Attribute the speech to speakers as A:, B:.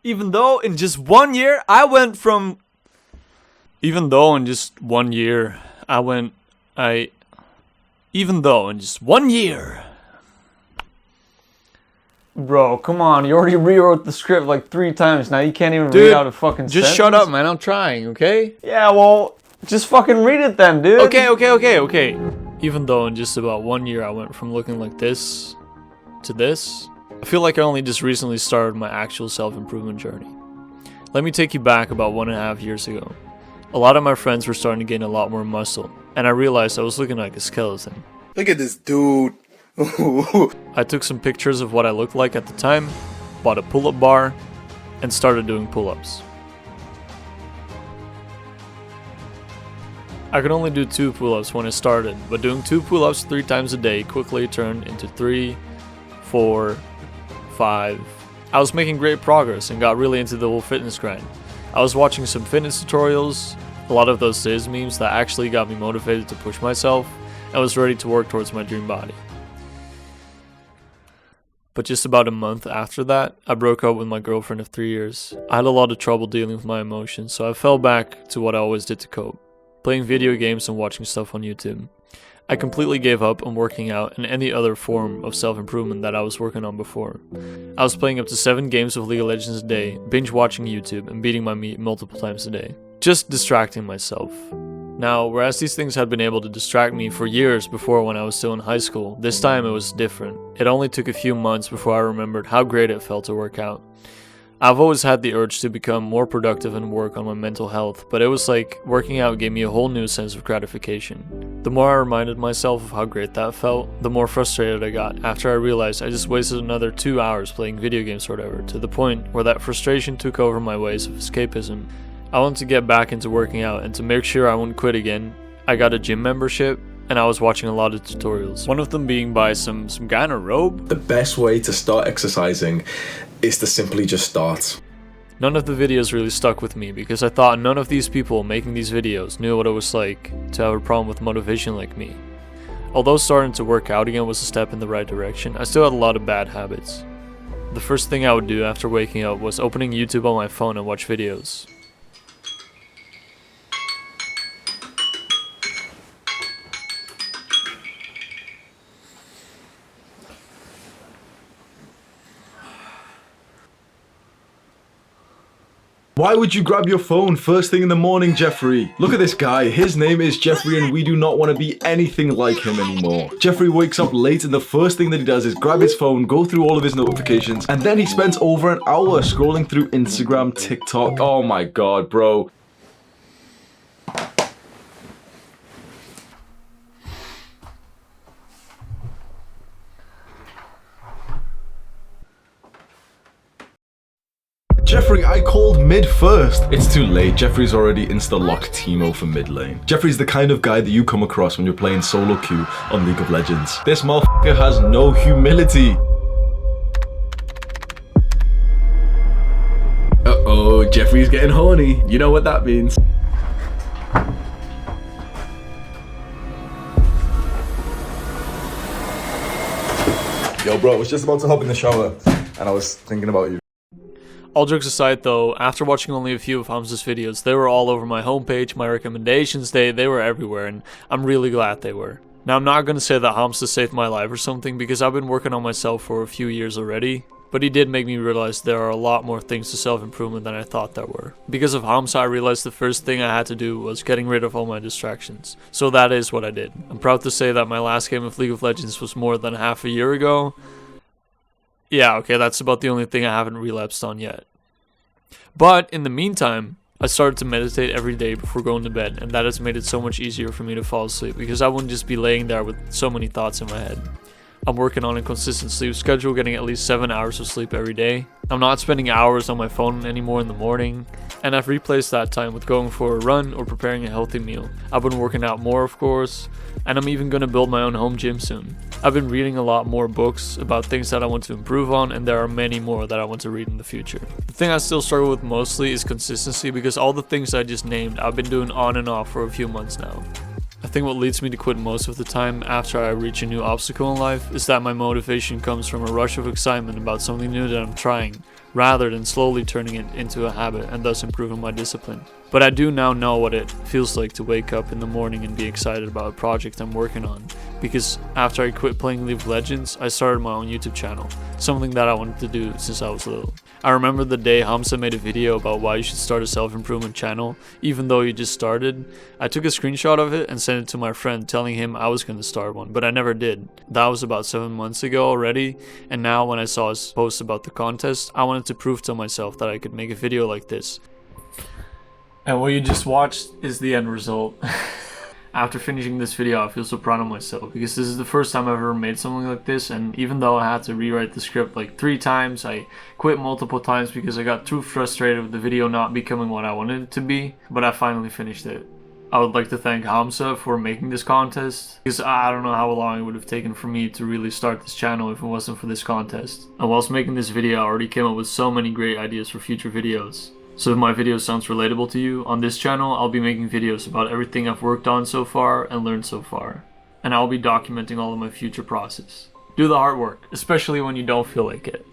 A: Even though in just 1 year, I went from... Even though in just 1 year, Even though in just 1 year... Bro, come on. You already rewrote the script like 3 times now. You can't even read out a fucking
B: just
A: sentence.
B: shut up, man. I'm trying, okay?
A: Yeah, well, just fucking read it then, dude.
B: Okay. Even though in just about 1 year I went from looking like this to this, I feel like I only just recently started my actual self-improvement journey. Let me take you back about 1.5 years ago. A lot of my friends were starting to gain a lot more muscle, and I realized I was looking like a skeleton.
C: Look at this dude.
B: I took some pictures of what I looked like at the time, bought a pull-up bar, and started doing pull-ups. I could only do 2 pull-ups when I started, but doing 2 pull-ups 3 times a day quickly turned into 3, 4, 5. I was making great progress and got really into the whole fitness grind. I was watching some fitness tutorials, a lot of those Diz memes that actually got me motivated to push myself, and was ready to work towards my dream body. But just about a month after that, I broke up with my girlfriend of 3 years. I had a lot of trouble dealing with my emotions, so I fell back to what I always did to cope. Playing video games and watching stuff on YouTube. I completely gave up on working out and any other form of self-improvement that I was working on before. I was playing up to 7 games of League of Legends a day, binge watching YouTube, and beating my meat multiple times a day. Just distracting myself. Now, whereas these things had been able to distract me for years before when I was still in high school, this time it was different. It only took a few months before I remembered how great it felt to work out. I've always had the urge to become more productive and work on my mental health, but it was like working out gave me a whole new sense of gratification. The more I reminded myself of how great that felt, the more frustrated I got after I realized I just wasted another 2 hours playing video games or whatever, to the point where that frustration took over my ways of escapism. I wanted to get back into working out, and to make sure I wouldn't quit again, I got a gym membership, and I was watching a lot of tutorials. One of them being by some guy in a robe.
D: The best way to start exercising is to simply just start.
B: None of the videos really stuck with me because I thought none of these people making these videos knew what it was like to have a problem with motivation like me. Although starting to work out again was a step in the right direction, I still had a lot of bad habits. The first thing I would do after waking up was opening YouTube on my phone and watch videos.
D: Why would you grab your phone first thing in the morning, Jeffrey? Look at this guy. His name is Jeffrey and we do not want to be anything like him anymore. Jeffrey wakes up late and the first thing that he does is grab his phone, go through all of his notifications, and then he spends over an hour scrolling through Instagram, TikTok. Oh my god, bro. Jeffrey, I called mid first. It's too late. Jeffrey's already insta-locked Teemo for mid lane. Jeffrey's the kind of guy that you come across when you're playing solo queue on League of Legends. This motherfucker has no humility. Uh-oh, Jeffrey's getting horny. You know what that means. Yo, bro, I was just about to hop in the shower and I was thinking about you.
B: All jokes aside though, after watching only a few of Hamza's videos, they were all over my homepage, my recommendations, they were everywhere, and I'm really glad they were. Now I'm not gonna say that Hamza saved my life or something, because I've been working on myself for a few years already, but he did make me realize there are a lot more things to self-improvement than I thought there were. Because of Hamza, I realized the first thing I had to do was getting rid of all my distractions. So that is what I did. I'm proud to say that my last game of League of Legends was more than half a year ago. Yeah, okay, that's about the only thing I haven't relapsed on yet. But in the meantime, I started to meditate every day before going to bed, and that has made it so much easier for me to fall asleep because I wouldn't just be laying there with so many thoughts in my head. I'm working on a consistent sleep schedule, getting at least 7 hours of sleep every day. I'm not spending hours on my phone anymore in the morning, and I've replaced that time with going for a run or preparing a healthy meal. I've been working out more, of course, and I'm even going to build my own home gym soon. I've been reading a lot more books about things that I want to improve on, and there are many more that I want to read in the future. The thing I still struggle with mostly is consistency, because all the things I just named I've been doing on and off for a few months now. I think what leads me to quit most of the time after I reach a new obstacle in life is that my motivation comes from a rush of excitement about something new that I'm trying, rather than slowly turning it into a habit and thus improving my discipline. But I do now know what it feels like to wake up in the morning and be excited about a project I'm working on, because after I quit playing League of Legends, I started my own YouTube channel, something that I wanted to do since I was little. I remember the day Hamza made a video about why you should start a self-improvement channel, even though you just started. I took a screenshot of it and sent it to my friend telling him I was going to start one, but I never did. That was about 7 months ago already, and now when I saw his post about the contest, I wanted to prove to myself that I could make a video like this. And what you just watched is the end result. After finishing this video, I feel so proud of myself because this is the first time I've ever made something like this, and even though I had to rewrite the script like 3 times, I quit multiple times because I got too frustrated with the video not becoming what I wanted it to be, but I finally finished it. I would like to thank Hamza for making this contest, because I don't know how long it would have taken for me to really start this channel if it wasn't for this contest. And whilst making this video, I already came up with so many great ideas for future videos. So if my video sounds relatable to you, on this channel I'll be making videos about everything I've worked on so far and learned so far. And I'll be documenting all of my future process. Do the hard work, especially when you don't feel like it.